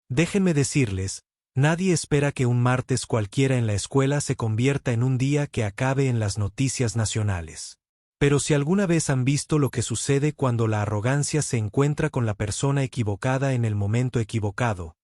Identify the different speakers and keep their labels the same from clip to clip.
Speaker 1: Déjenme decirles, nadie espera que un martes cualquiera en la escuela se convierta en un día que acabe en las noticias nacionales. Pero si alguna vez han visto lo que sucede cuando la arrogancia se encuentra con la persona equivocada en el momento equivocado,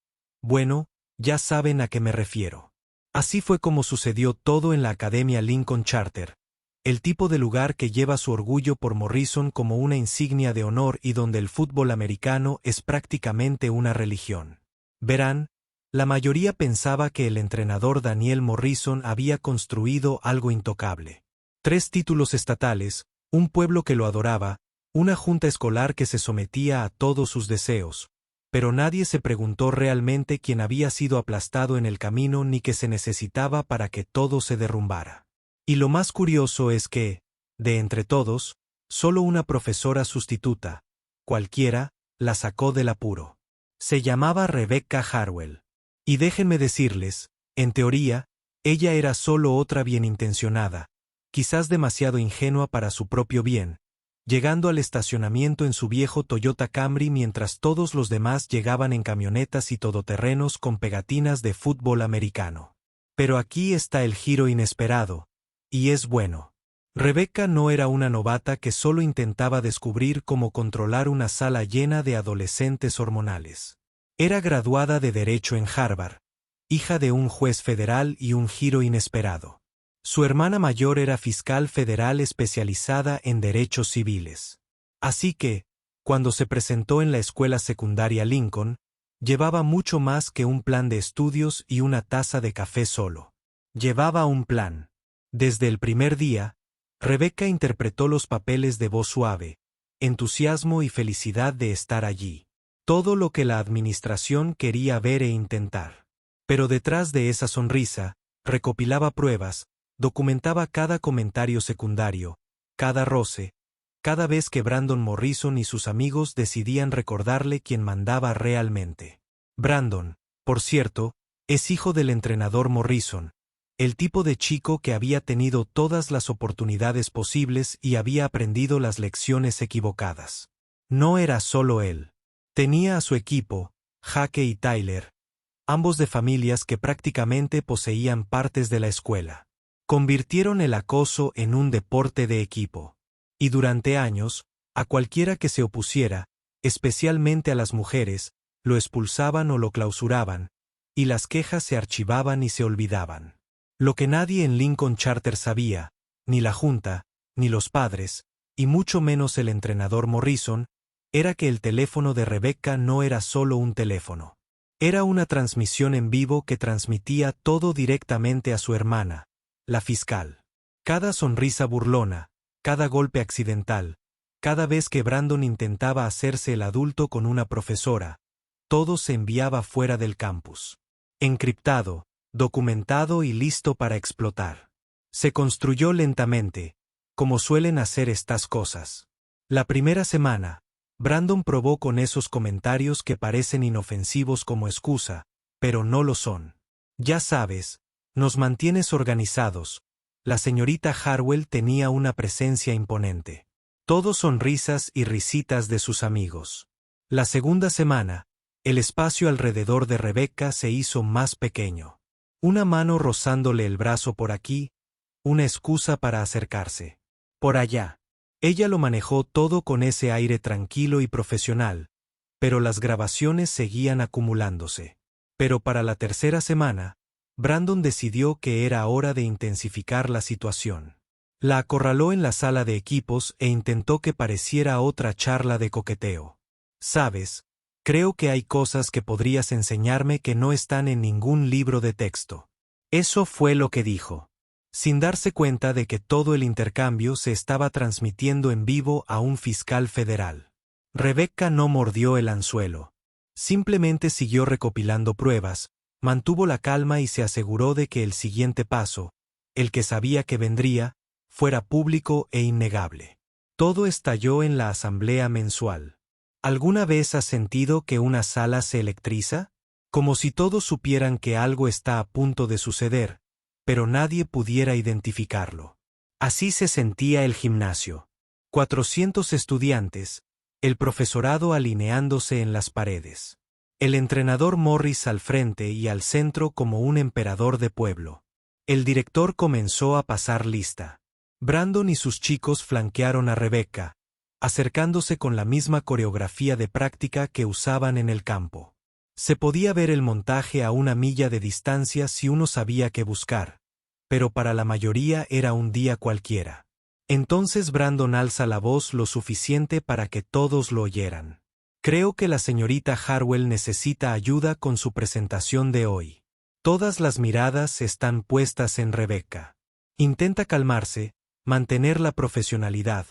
Speaker 1: bueno, ya saben a qué me refiero. Así fue como sucedió todo en la Academia Lincoln Charter, el tipo de lugar que lleva su orgullo por Morrison como una insignia de honor y donde el fútbol americano es prácticamente una religión. Verán, la mayoría pensaba que el entrenador Daniel Morrison había construido algo intocable. 3 títulos estatales, un pueblo que lo adoraba, una junta escolar que se sometía a todos sus deseos, pero nadie se preguntó realmente quién había sido aplastado en el camino ni qué se necesitaba para que todo se derrumbara. Y lo más curioso es que, de entre todos, solo una profesora sustituta, cualquiera, la sacó del apuro. Se llamaba Rebecca Harwell. Y déjenme decirles, en teoría, ella era solo otra bienintencionada, quizás demasiado ingenua para su propio bien, llegando al estacionamiento en su viejo Toyota Camry mientras todos los demás llegaban en camionetas y todoterrenos con pegatinas de fútbol americano. Pero aquí está el giro inesperado, y es bueno. Rebecca no era una novata que solo intentaba descubrir cómo controlar una sala llena de adolescentes hormonales. Era graduada de Derecho en Harvard, hija de un juez federal y un giro inesperado. Su hermana mayor era fiscal federal especializada en derechos civiles. Así que, cuando se presentó en la escuela secundaria Lincoln, llevaba mucho más que un plan de estudios y una taza de café solo. Llevaba un plan. Desde el primer día, Rebecca interpretó los papeles de voz suave, entusiasmo y felicidad de estar allí. Todo lo que la administración quería ver e intentar. Pero detrás de esa sonrisa, recopilaba pruebas, documentaba cada comentario secundario, cada roce, cada vez que Brandon Morrison y sus amigos decidían recordarle quién mandaba realmente. Brandon, por cierto, es hijo del entrenador Morrison, el tipo de chico que había tenido todas las oportunidades posibles y había aprendido las lecciones equivocadas. No era solo él. Tenía a su equipo, Jake y Tyler, ambos de familias que prácticamente poseían partes de la escuela. Convirtieron el acoso en un deporte de equipo. Y durante años, a cualquiera que se opusiera, especialmente a las mujeres, lo expulsaban o lo clausuraban, y las quejas se archivaban y se olvidaban. Lo que nadie en Lincoln Charter sabía, ni la junta, ni los padres, y mucho menos el entrenador Morrison, era que el teléfono de Rebecca no era solo un teléfono. Era una transmisión en vivo que transmitía todo directamente a su hermana, la fiscal. Cada sonrisa burlona, cada golpe accidental, cada vez que Brandon intentaba hacerse el adulto con una profesora, todo se enviaba fuera del campus. Encriptado, documentado y listo para explotar. Se construyó lentamente, como suelen hacer estas cosas. La primera semana, Brandon probó con esos comentarios que parecen inofensivos como excusa, pero no lo son. Ya sabes, nos mantienes organizados. La señorita Harwell tenía una presencia imponente. Todo sonrisas y risitas de sus amigos. La segunda semana, el espacio alrededor de Rebecca se hizo más pequeño. Una mano rozándole el brazo por aquí, una excusa para acercarse. Por allá. Ella lo manejó todo con ese aire tranquilo y profesional, pero las grabaciones seguían acumulándose. Pero para la tercera semana, Brandon decidió que era hora de intensificar la situación. La acorraló en la sala de equipos e intentó que pareciera otra charla de coqueteo. Sabes, creo que hay cosas que podrías enseñarme que no están en ningún libro de texto. Eso fue lo que dijo, sin darse cuenta de que todo el intercambio se estaba transmitiendo en vivo a un fiscal federal. Rebecca no mordió el anzuelo. Simplemente siguió recopilando pruebas, mantuvo la calma y se aseguró de que el siguiente paso, el que sabía que vendría, fuera público e innegable. Todo estalló en la asamblea mensual. ¿Alguna vez has sentido que una sala se electriza? Como si todos supieran que algo está a punto de suceder, pero nadie pudiera identificarlo. Así se sentía el gimnasio. 400 estudiantes, el profesorado alineándose en las paredes. El entrenador Morris al frente y al centro como un emperador de pueblo. El director comenzó a pasar lista. Brandon y sus chicos flanquearon a Rebecca, acercándose con la misma coreografía de práctica que usaban en el campo. Se podía ver el montaje a una milla de distancia si uno sabía qué buscar, pero para la mayoría era un día cualquiera. Entonces Brandon alza la voz lo suficiente para que todos lo oyeran. Creo que la señorita Harwell necesita ayuda con su presentación de hoy. Todas las miradas están puestas en Rebecca. Intenta calmarse, mantener la profesionalidad,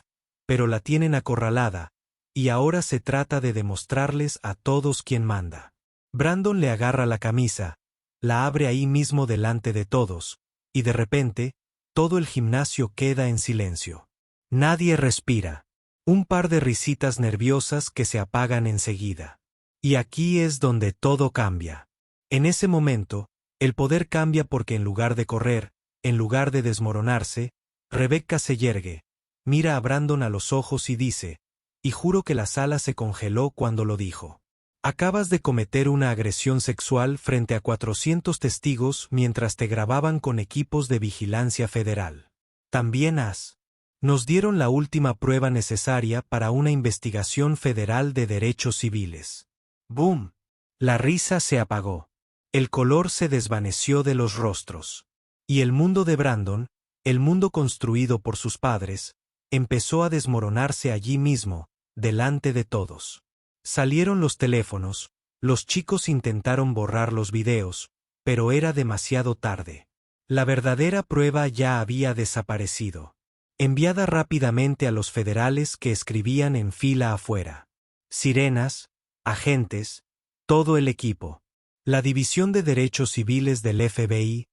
Speaker 1: pero la tienen acorralada, y ahora se trata de demostrarles a todos quién manda. Brandon le agarra la camisa, la abre ahí mismo delante de todos, y de repente, todo el gimnasio queda en silencio. Nadie respira. Un par de risitas nerviosas que se apagan enseguida. Y aquí es donde todo cambia. En ese momento, el poder cambia porque en lugar de correr, en lugar de desmoronarse, Rebecca se yergue, mira a Brandon a los ojos y dice, y juro que la sala se congeló cuando lo dijo. Acabas de cometer una agresión sexual frente a 400 testigos mientras te grababan con equipos de vigilancia federal. También nos dieron la última prueba necesaria para una investigación federal de derechos civiles. ¡Boom! La risa se apagó. El color se desvaneció de los rostros. Y el mundo de Brandon, el mundo construido por sus padres, empezó a desmoronarse allí mismo, delante de todos. Salieron los teléfonos, los chicos intentaron borrar los videos, pero era demasiado tarde. La verdadera prueba ya había desaparecido. Enviada rápidamente a los federales que escribían en fila afuera. Sirenas, agentes, todo el equipo. La División de Derechos Civiles del FBI,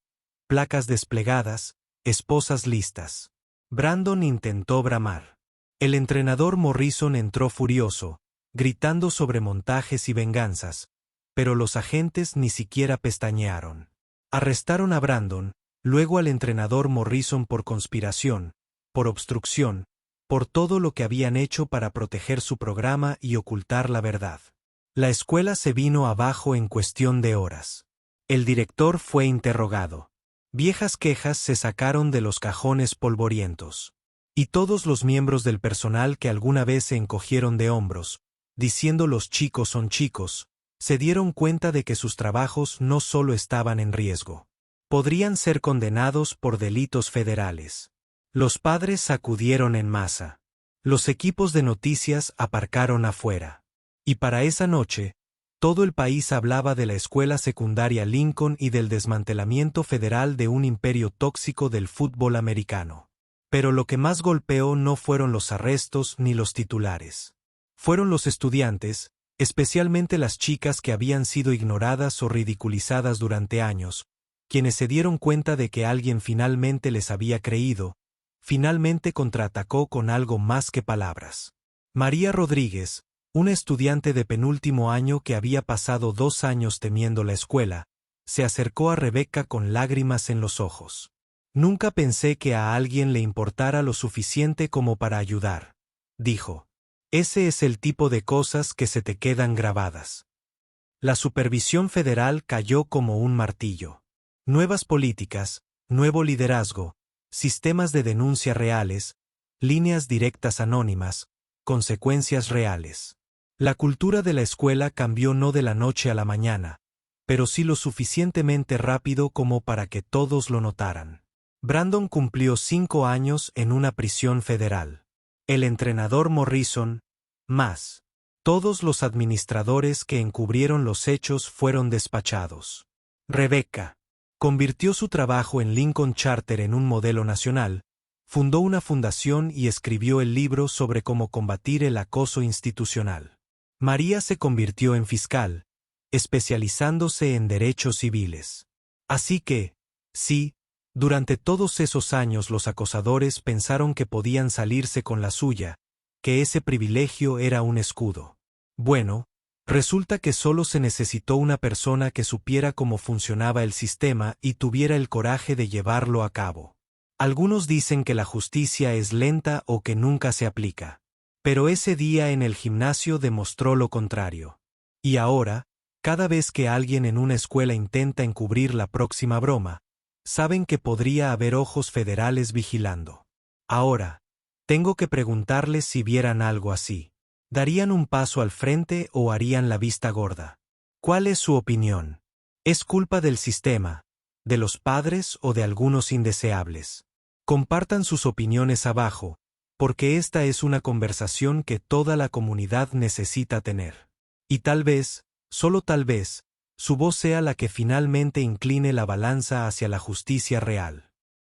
Speaker 1: placas desplegadas, esposas listas. Brandon intentó bramar. El entrenador Morrison entró furioso, gritando sobre montajes y venganzas, pero los agentes ni siquiera pestañearon. Arrestaron a Brandon, luego al entrenador Morrison por conspiración, por obstrucción, por todo lo que habían hecho para proteger su programa y ocultar la verdad. La escuela se vino abajo en cuestión de horas. El director fue interrogado. Viejas quejas se sacaron de los cajones polvorientos. Y todos los miembros del personal que alguna vez se encogieron de hombros, diciendo los chicos son chicos, se dieron cuenta de que sus trabajos no solo estaban en riesgo. Podrían ser condenados por delitos federales. Los padres acudieron en masa. Los equipos de noticias aparcaron afuera. Y para esa noche, todo el país hablaba de la escuela secundaria Lincoln y del desmantelamiento federal de un imperio tóxico del fútbol americano. Pero lo que más golpeó no fueron los arrestos ni los titulares. Fueron los estudiantes, especialmente las chicas que habían sido ignoradas o ridiculizadas durante años, quienes se dieron cuenta de que alguien finalmente les había creído, finalmente contraatacó con algo más que palabras. María Rodríguez, una estudiante de penúltimo año que había pasado 2 años temiendo la escuela, se acercó a Rebecca con lágrimas en los ojos. Nunca pensé que a alguien le importara lo suficiente como para ayudar, dijo. Ese es el tipo de cosas que se te quedan grabadas. La supervisión federal cayó como un martillo. Nuevas políticas, nuevo liderazgo, sistemas de denuncia reales, líneas directas anónimas, consecuencias reales. La cultura de la escuela cambió no de la noche a la mañana, pero sí lo suficientemente rápido como para que todos lo notaran. Brandon cumplió 5 años en una prisión federal. El entrenador Morrison, más. Todos los administradores que encubrieron los hechos fueron despachados. Rebecca convirtió su trabajo en Lincoln Charter en un modelo nacional, fundó una fundación y escribió el libro sobre cómo combatir el acoso institucional. María se convirtió en fiscal, especializándose en derechos civiles. Así que, sí, durante todos esos años los acosadores pensaron que podían salirse con la suya, que ese privilegio era un escudo. Bueno, resulta que solo se necesitó una persona que supiera cómo funcionaba el sistema y tuviera el coraje de llevarlo a cabo. Algunos dicen que la justicia es lenta o que nunca se aplica. Pero ese día en el gimnasio demostró lo contrario. Y ahora, Cada vez que alguien en una escuela intenta encubrir la próxima broma, saben que podría haber ojos federales vigilando. Ahora, tengo que preguntarles si vieran algo así. ¿Darían un paso al frente o harían la vista gorda? ¿Cuál es su opinión? ¿Es culpa del sistema, de los padres o de algunos indeseables? Compartan sus opiniones abajo, porque esta es una conversación que toda la comunidad necesita tener. Y tal vez, solo tal vez, su voz sea la que finalmente incline la balanza hacia la justicia real.